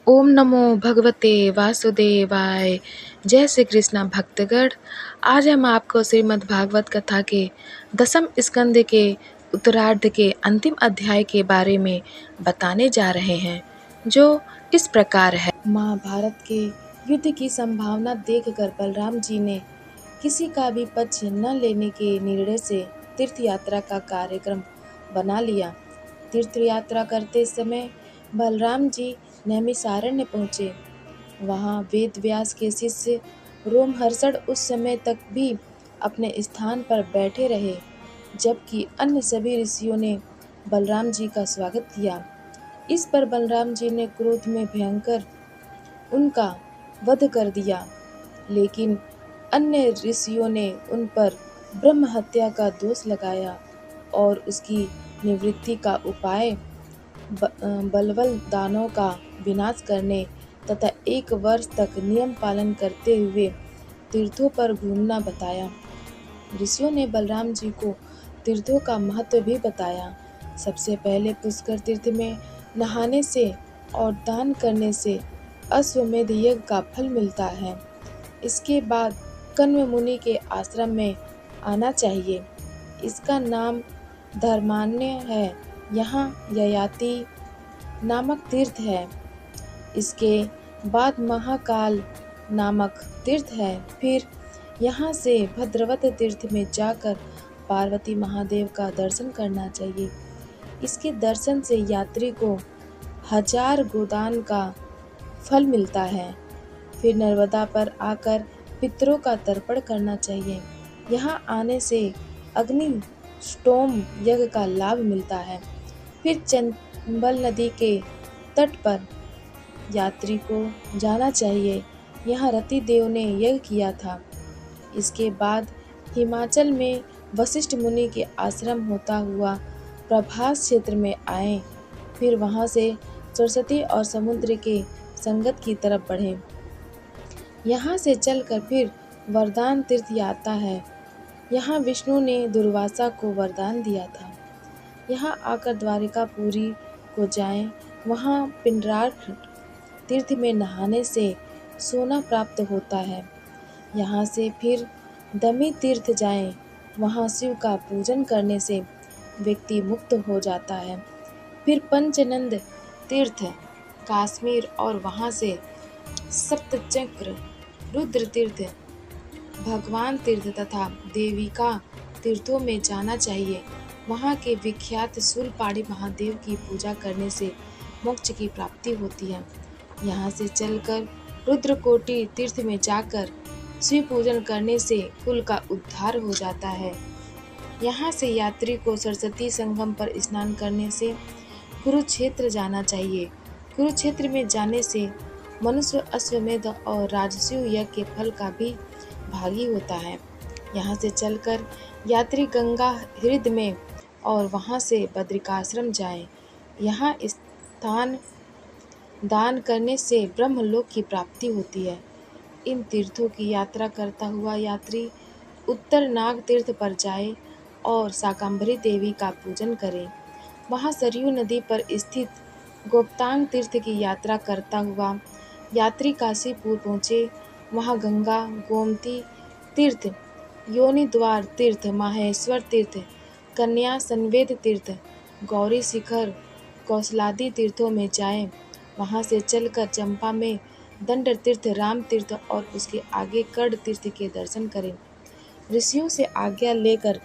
ओम नमो भगवते वासुदेवाय। जय श्री कृष्णा भक्तगण। आज हम आपको श्रीमद् भागवत कथा के दसम स्कंद के उत्तरार्ध के अंतिम अध्याय के बारे में बताने जा रहे हैं, जो इस प्रकार है। महाभारत के युद्ध की संभावना देखकर बलराम जी ने किसी का भी पक्ष न लेने के निर्णय से तीर्थ यात्रा का कार्यक्रम बना लिया। तीर्थ यात्रा करते समय बलराम जी नैमिषारण्य पहुँचे। वहाँ वेद व्यास के शिष्य रोमहर्षण उस समय तक भी अपने स्थान पर बैठे रहे, जबकि अन्य सभी ऋषियों ने बलराम जी का स्वागत किया। इस पर बलराम जी ने क्रोध में भयंकर उनका वध कर दिया, लेकिन अन्य ऋषियों ने उन पर ब्रह्म हत्या का दोष लगाया और उसकी निवृत्ति का उपाय बलवल दानों का विनाश करने तथा 1 वर्ष तक नियम पालन करते हुए तीर्थों पर घूमना बताया। ऋषियों ने बलराम जी को तीर्थों का महत्व भी बताया। सबसे पहले पुष्कर तीर्थ में नहाने से और दान करने से अश्वमेध यज्ञ का फल मिलता है। इसके बाद कण्व मुनि के आश्रम में आना चाहिए। इसका नाम धर्मान्य है। यहाँ ययाति नामक तीर्थ है। इसके बाद महाकाल नामक तीर्थ है। फिर यहाँ से भद्रवत तीर्थ में जाकर पार्वती महादेव का दर्शन करना चाहिए। इसके दर्शन से यात्री को 1000 गोदान का फल मिलता है। फिर नर्मदा पर आकर पितरों का तर्पण करना चाहिए। यहाँ आने से अग्नि स्टोम यज्ञ का लाभ मिलता है। फिर चंबल नदी के तट पर यात्री को जाना चाहिए। यहाँ रति देव ने यज्ञ किया था। इसके बाद हिमाचल में वशिष्ठ मुनि के आश्रम होता हुआ प्रभास क्षेत्र में आए। फिर वहाँ से सरस्वती और समुद्र के संगत की तरफ बढ़े। यहाँ से चलकर फिर वरदान तीर्थ आता है। यहाँ विष्णु ने दुर्वासा को वरदान दिया था। यहाँ आकर द्वारिकापुरी को जाएं। वहाँ पिंडरार्क तीर्थ में नहाने से सोना प्राप्त होता है। यहाँ से फिर दमी तीर्थ जाएं। वहाँ शिव का पूजन करने से व्यक्ति मुक्त हो जाता है। फिर पंचनंद तीर्थ कश्मीर और वहाँ से सप्तचक्र रुद्र तीर्थ भगवान तीर्थ तथा देविका तीर्थों में जाना चाहिए। वहाँ के विख्यात शूलपाणी महादेव की पूजा करने से मोक्ष की प्राप्ति होती है। यहाँ से चलकर रुद्रकोटि तीर्थ में जाकर शिव पूजन करने से कुल का उद्धार हो जाता है। यहाँ से यात्री को सरस्वती संगम पर स्नान करने से कुरुक्षेत्र जाना चाहिए। कुरुक्षेत्र में जाने से मनुष्य अश्वमेध और राजसूय यज्ञ के फल का भी भागी होता है। यहाँ से चलकर यात्री गंगा हृदय में और वहाँ से बद्रिकाश्रम जाएं। यहाँ स्थान दान करने से ब्रह्मलोक की प्राप्ति होती है। इन तीर्थों की यात्रा करता हुआ यात्री उत्तर नाग तीर्थ पर जाए और शाकंभरी देवी का पूजन करे। वहाँ सरयू नदी पर स्थित गोप्तांग तीर्थ की यात्रा करता हुआ यात्री काशीपुर पहुँचे। वहाँ गंगा गोमती तीर्थ योनि द्वार तीर्थ माहेश्वर तीर्थ कन्या संवेद तीर्थ गौरी शिखर कौशलादि तीर्थों में जाएं। वहाँ से चलकर चंपा में दंड तीर्थ राम तीर्थ और उसके आगे कर्ण तीर्थ के दर्शन करें। ऋषियों से आज्ञा लेकर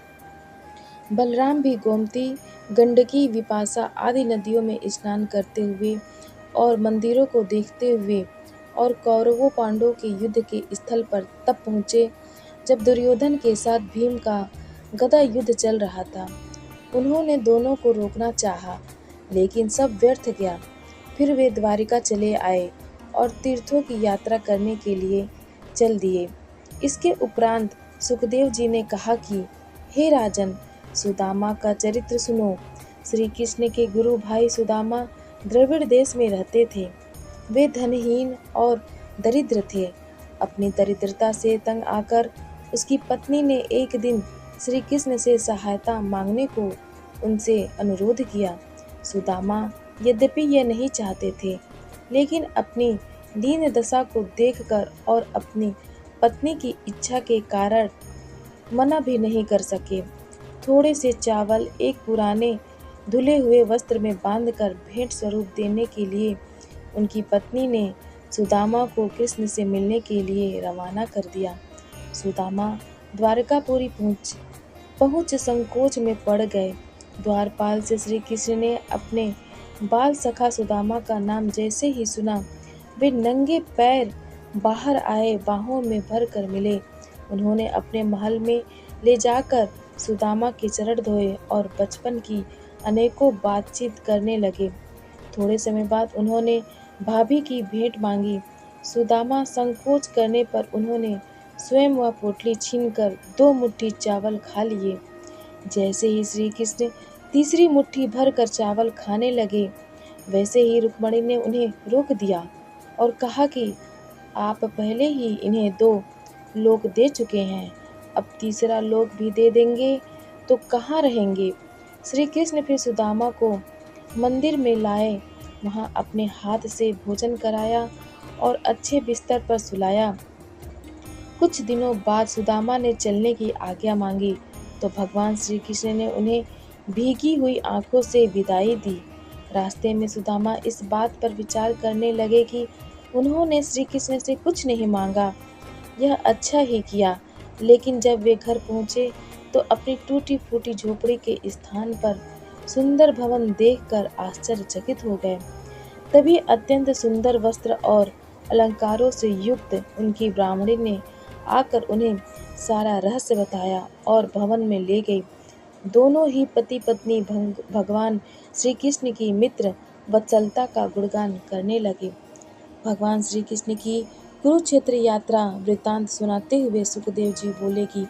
बलराम भी गोमती गंडकी विपाशा आदि नदियों में स्नान करते हुए और मंदिरों को देखते हुए और कौरवों पांडवों के युद्ध के स्थल पर तब पहुँचे जब दुर्योधन के साथ भीम का गदा युद्ध चल रहा था। उन्होंने दोनों को रोकना चाहा, लेकिन सब व्यर्थ गया। फिर वे द्वारिका चले आए और तीर्थों की यात्रा करने के लिए चल दिए। इसके उपरांत सुखदेव जी ने कहा कि हे राजन, सुदामा का चरित्र सुनो। श्री कृष्ण के गुरु भाई सुदामा द्रविड़ देश में रहते थे। वे धनहीन और दरिद्र थे। अपनी दरिद्रता से तंग आकर उसकी पत्नी ने एक दिन श्री कृष्ण से सहायता मांगने को उनसे अनुरोध किया। सुदामा यद्यपि यह नहीं चाहते थे, लेकिन अपनी दीन दशा को देखकर और अपनी पत्नी की इच्छा के कारण मना भी नहीं कर सके। थोड़े से चावल एक पुराने धुले हुए वस्त्र में बांधकर भेंट स्वरूप देने के लिए उनकी पत्नी ने सुदामा को कृष्ण से मिलने के लिए रवाना कर दिया। सुदामा द्वारकापुरी पहुंच पहुंच संकोच में पड़ गए। द्वारपाल से श्री कृष्ण ने अपने बाल सखा सुदामा का नाम जैसे ही सुना, वे नंगे पैर बाहर आए, बाहों में भर कर मिले। उन्होंने अपने महल में ले जाकर सुदामा के चरण धोए और बचपन की अनेकों बातचीत करने लगे। थोड़े समय बाद उन्होंने भाभी की भेंट मांगी। सुदामा संकोच करने पर उन्होंने स्वयं वह पोटली छीनकर 2 मुट्ठी चावल खा लिए। जैसे ही श्री कृष्ण तीसरी मुट्ठी भरकर चावल खाने लगे, वैसे ही रुक्मणी ने उन्हें रोक दिया और कहा कि आप पहले ही इन्हें 2 लोक दे चुके हैं, अब तीसरा लोक भी दे देंगे तो कहाँ रहेंगे। श्री कृष्ण फिर सुदामा को मंदिर में लाए, वहाँ अपने हाथ से भोजन कराया और अच्छे बिस्तर पर सुलाया। कुछ दिनों बाद सुदामा ने चलने की आज्ञा मांगी तो भगवान श्री कृष्ण ने उन्हें भीगी हुई आंखों से विदाई दी। रास्ते में सुदामा इस बात पर विचार करने लगे कि उन्होंने श्री कृष्ण से कुछ नहीं मांगा, यह अच्छा ही किया। लेकिन जब वे घर पहुँचे तो अपनी टूटी फूटी झोपड़ी के स्थान पर सुंदर भवन देखकर आश्चर्यचकित हो गए। तभी अत्यंत सुंदर वस्त्र और अलंकारों से युक्त उनकी ब्राह्मणी ने आकर उन्हें सारा रहस्य बताया और भवन में ले गई। दोनों ही पति पत्नी भगवान श्री कृष्ण की मित्र वत्सलता का गुणगान करने लगे। भगवान श्री कृष्ण की कुरुक्षेत्र यात्रा वृत्तांत सुनाते हुए सुखदेव जी बोले कि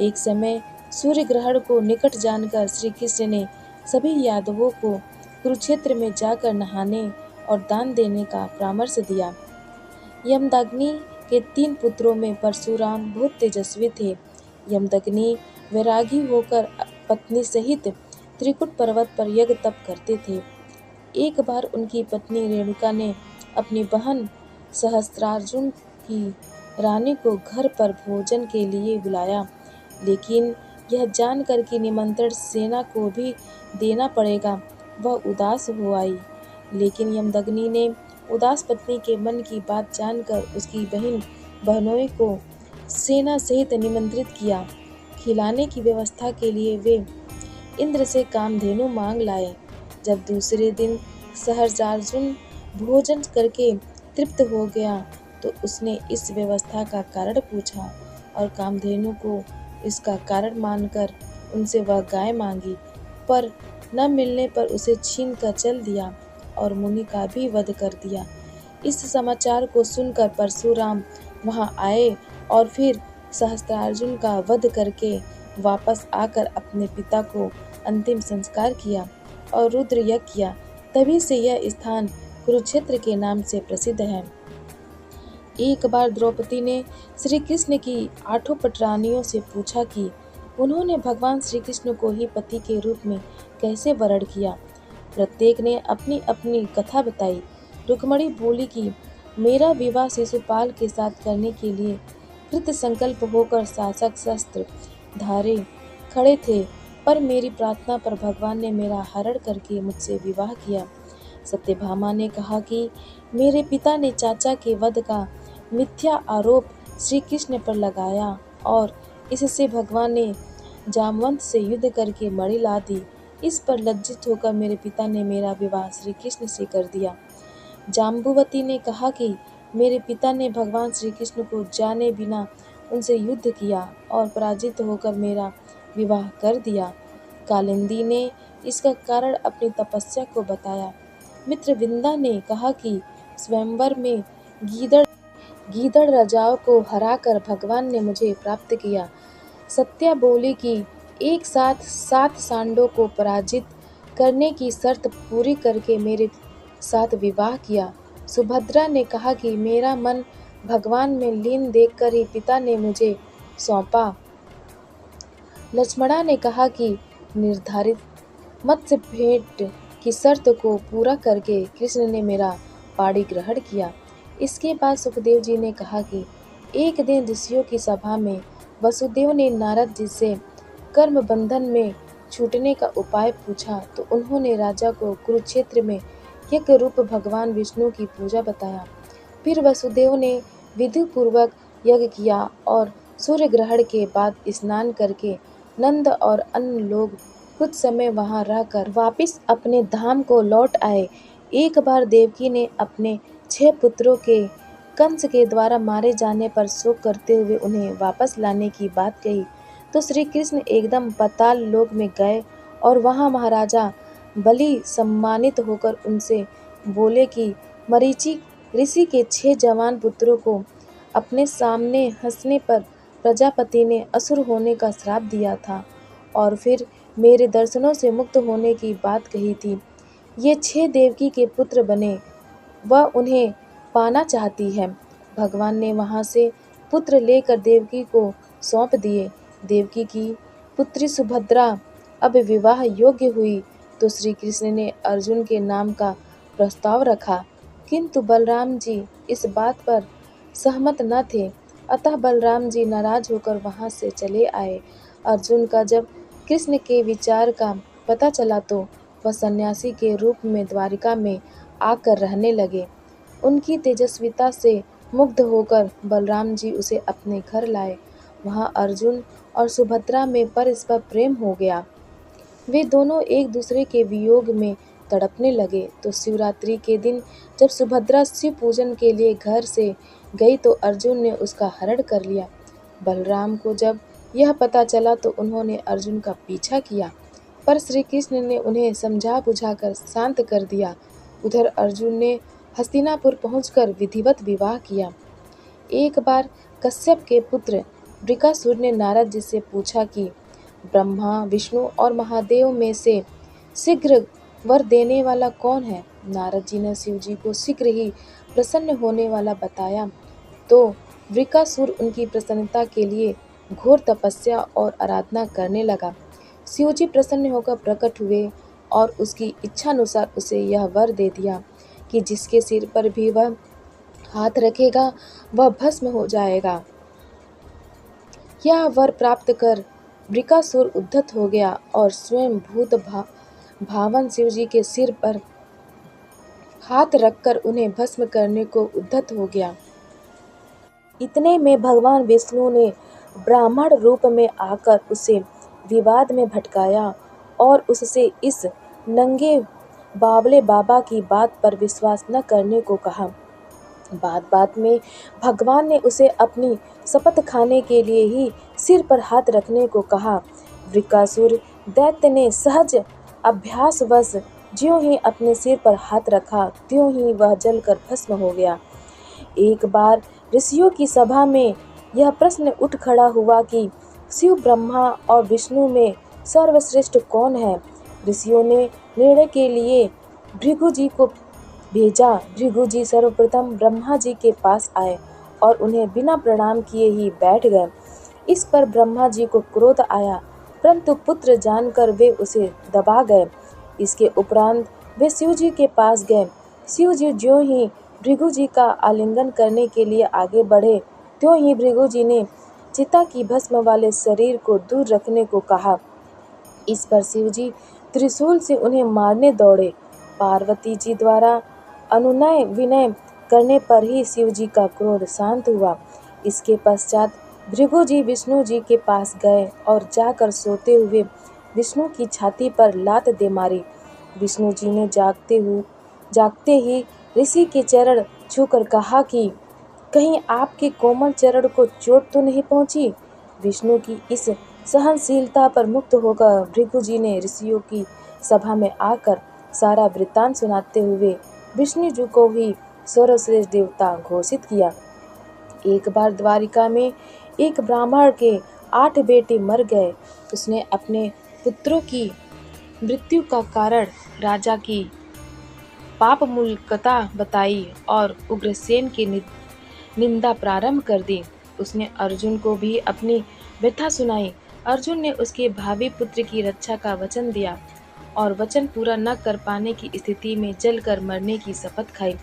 एक समय सूर्य ग्रहण को निकट जानकर श्री कृष्ण ने सभी यादवों को कुरुक्षेत्र में जाकर नहाने और दान देने का परामर्श दिया। यमदग्नि के 3 पुत्रों में परशुराम बहुत तेजस्वी थे। यमदग्नि वैरागी होकर पत्नी सहित त्रिकुट पर्वत पर यज्ञ तप करते थे। एक बार उनकी पत्नी रेणुका ने अपनी बहन सहस्त्रार्जुन की रानी को घर पर भोजन के लिए बुलाया, लेकिन यह जानकर कि निमंत्रण सेना को भी देना पड़ेगा, वह उदास हो आई। लेकिन यमदग्नि ने उदास पत्नी के मन की बात जानकर उसकी बहनों को सेना सहित निमंत्रित किया। खिलाने की व्यवस्था के लिए वे इंद्र से कामधेनु मांग लाए। जब दूसरे दिन सहस्त्रार्जुन भोजन करके तृप्त हो गया तो उसने इस व्यवस्था का कारण पूछा और कामधेनु को इसका कारण मानकर उनसे वह गाय मांगी, पर न मिलने पर उसे छीन कर चल दिया और मुनि का भी वध कर दिया। इस समाचार को सुनकर परशुराम वहां आए और फिर सहस्त्रार्जुन का वध करके वापस आकर अपने पिता को अंतिम संस्कार किया और रुद्र यज्ञ किया। तभी से यह स्थान कुरुक्षेत्र के नाम से प्रसिद्ध है। एक बार द्रौपदी ने श्री कृष्ण की 8 पटरानियों से पूछा कि उन्होंने भगवान श्री कृष्ण को ही पति के रूप में कैसे वरण किया। प्रत्येक ने अपनी अपनी कथा बताई। रुक्मणी बोली कि मेरा विवाह शिशुपाल के साथ करने के लिए कृत संकल्प होकर शासक शस्त्र धारे खड़े थे, पर मेरी प्रार्थना पर भगवान ने मेरा हरण करके मुझसे विवाह किया। सत्यभामा ने कहा कि मेरे पिता ने चाचा के वध का मिथ्या आरोप श्री कृष्ण पर लगाया और इससे भगवान ने जामवंत से युद्ध करके मणि ला दी। इस पर लज्जित होकर मेरे पिता ने मेरा विवाह श्री कृष्ण से कर दिया। जाम्बुवती ने कहा कि मेरे पिता ने भगवान श्री कृष्ण को जाने बिना उनसे युद्ध किया और पराजित होकर मेरा विवाह कर दिया। कालिंदी ने इसका कारण अपनी तपस्या को बताया। मित्रविंदा ने कहा कि स्वयंवर में गीदड़ राजाओं को हराकर भगवान ने मुझे प्राप्त किया। सत्या बोली कि एक साथ 7 सांडों को पराजित करने की शर्त पूरी करके मेरे साथ विवाह किया। सुभद्रा ने कहा कि मेरा मन भगवान में लीन देखकर ही पिता ने मुझे सौंपा। लक्ष्मणा ने कहा कि निर्धारित मत्स्य भेंट की शर्त को पूरा करके कृष्ण ने मेरा पाणी ग्रहण किया। इसके बाद सुखदेव जी ने कहा कि एक दिन ऋषियों की सभा में वसुदेव ने नारद जी से कर्म बंधन में छूटने का उपाय पूछा तो उन्होंने राजा को कुरुक्षेत्र में यज्ञ रूप भगवान विष्णु की पूजा बताया। फिर वसुदेव ने विधि पूर्वक यज्ञ किया और सूर्य ग्रहण के बाद स्नान करके नंद और अन्य लोग कुछ समय वहां रहकर वापिस अपने धाम को लौट आए। एक बार देवकी ने अपने 6 पुत्रों के कंस के द्वारा मारे जाने पर शोक करते हुए उन्हें वापस लाने की बात कही तो श्री कृष्ण एकदम पाताल लोक में गए और वहां महाराजा बलि सम्मानित होकर उनसे बोले कि मरीचि ऋषि के 6 जवान पुत्रों को अपने सामने हंसने पर प्रजापति ने असुर होने का श्राप दिया था और फिर मेरे दर्शनों से मुक्त होने की बात कही थी। ये 6 देवकी के पुत्र बने, वह उन्हें पाना चाहती है। भगवान ने वहां से पुत्र लेकर देवकी को सौंप दिए। देवकी की पुत्री सुभद्रा अब विवाह योग्य हुई तो श्री कृष्ण ने अर्जुन के नाम का प्रस्ताव रखा, किंतु बलराम जी इस बात पर सहमत न थे। अतः बलराम जी नाराज होकर वहां से चले आए। अर्जुन का जब कृष्ण के विचार का पता चला तो वह सन्यासी के रूप में द्वारिका में आकर रहने लगे। उनकी तेजस्विता से मुग्ध होकर बलराम जी उसे अपने घर लाए। वहां अर्जुन और सुभद्रा में परस्पर प्रेम हो गया। वे दोनों एक दूसरे के वियोग में तड़पने लगे तो शिवरात्रि के दिन जब सुभद्रा शिव पूजन के लिए घर से गई तो अर्जुन ने उसका हरण कर लिया। बलराम को जब यह पता चला तो उन्होंने अर्जुन का पीछा किया, पर श्री कृष्ण ने उन्हें समझा बुझाकर शांत कर दिया। उधर अर्जुन ने हस्तिनापुर पहुंचकर विधिवत विवाह किया। एक बार कश्यप के पुत्र वृकासुर ने नारद जी से पूछा कि ब्रह्मा विष्णु और महादेव में से शीघ्र वर देने वाला कौन है। नारद जी ने शिव जी को शीघ्र ही प्रसन्न होने वाला बताया तो वृकासुर उनकी प्रसन्नता के लिए घोर तपस्या और आराधना करने लगा। शिव जी प्रसन्न होकर प्रकट हुए और उसकी इच्छानुसार उसे यह वर दे दिया कि जिसके सिर पर भी वह हाथ रखेगा वह भस्म हो जाएगा। यह वर प्राप्त कर वृकासुर उद्धत हो गया और स्वयं भूत भावन शिव जी के सिर पर हाथ रखकर उन्हें भस्म करने को उद्धत हो गया। इतने में भगवान विष्णु ने ब्राह्मण रूप में आकर उसे विवाद में भटकाया और उससे इस नंगे बावले बाबा की बात पर विश्वास न करने को कहा। बात बात में भगवान ने उसे अपनी शपथ खाने के लिए ही सिर पर हाथ रखने को कहा। वृकासुर दैत्य ने सहज अभ्यासवश ज्यों ही अपने सिर पर हाथ रखा त्यों ही वह जलकर भस्म हो गया। एक बार ऋषियों की सभा में यह प्रश्न उठ खड़ा हुआ कि शिव ब्रह्मा और विष्णु में सर्वश्रेष्ठ कौन है। ऋषियों ने निर्णय के लिए भृगु जी को भेजा। भृगु जी सर्वप्रथम ब्रह्मा जी के पास आए और उन्हें बिना प्रणाम किए ही बैठ गए। इस पर ब्रह्मा जी को क्रोध आया, परंतु पुत्र जानकर वे उसे दबा गए। इसके उपरांत वे शिव जी के पास गए। शिव जी ज्यों ही भृगु जी का आलिंगन करने के लिए आगे बढ़े त्यों ही भृगु जी ने चिता की भस्म वाले शरीर को दूर रखने को कहा। इस पर शिव जी त्रिशूल से उन्हें मारने दौड़े। पार्वती जी द्वारा अनुनय विनय करने पर ही शिव जी का क्रोध शांत हुआ। इसके पश्चात भृगु जी विष्णु जी के पास गए और जाकर सोते हुए विष्णु की छाती पर लात दे मारी। विष्णु जी ने जागते ही ऋषि के चरण छूकर कहा कि कहीं आपके कोमल चरण को चोट तो नहीं पहुंची। विष्णु की इस सहनशीलता पर मुक्त होकर भृगु जी ने ऋषियों की सभा में आकर सारा वृत्तांत सुनाते हुए विष्णु जी को ही सर्वश्रेष्ठ देवता घोषित किया। एक बार द्वारिका में एक ब्राह्मण के 8 बेटे मर गए। उसने अपने पुत्रों की मृत्यु का कारण राजा की पापमूलकता बताई और उग्रसेन की निंदा प्रारंभ कर दी। उसने अर्जुन को भी अपनी व्यथा सुनाई। अर्जुन ने उसके भावी पुत्र की रक्षा का वचन दिया और वचन पूरा न कर पाने की स्थिति में जलकर मरने की शपथ खाई।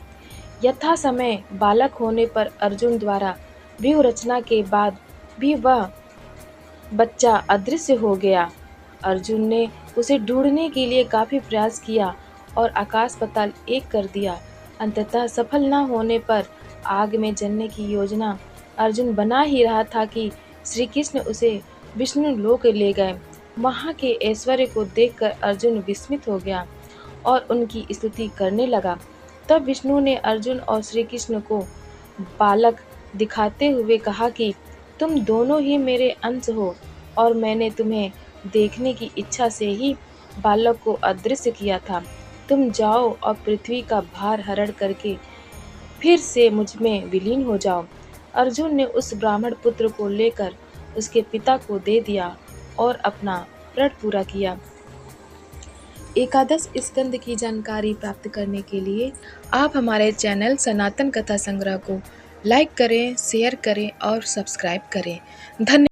यथा समय बालक होने पर अर्जुन द्वारा व्यूह रचना के बाद भी वह बच्चा अदृश्य हो गया। अर्जुन ने उसे ढूंढने के लिए काफी प्रयास किया और आकाश पाताल एक कर दिया। अंततः सफल न होने पर आग में जलने की योजना अर्जुन बना ही रहा था कि श्री कृष्ण उसे विष्णु लोक ले गए। वहां के ऐश्वर्य को देखकर अर्जुन विस्मित हो गया और उनकी स्तुति करने लगा। तब विष्णु ने अर्जुन और श्री कृष्ण को बालक दिखाते हुए कहा कि तुम दोनों ही मेरे अंश हो और मैंने तुम्हें देखने की इच्छा से ही बालक को अदृश्य किया था। तुम जाओ और पृथ्वी का भार हरण करके फिर से मुझ में विलीन हो जाओ। अर्जुन ने उस ब्राह्मण पुत्र को लेकर उसके पिता को दे दिया और अपना व्रत पूरा किया। एकादश स्कंद की जानकारी प्राप्त करने के लिए आप हमारे चैनल सनातन कथा संग्रह को लाइक करें, शेयर करें और सब्सक्राइब करें। धन्यवाद।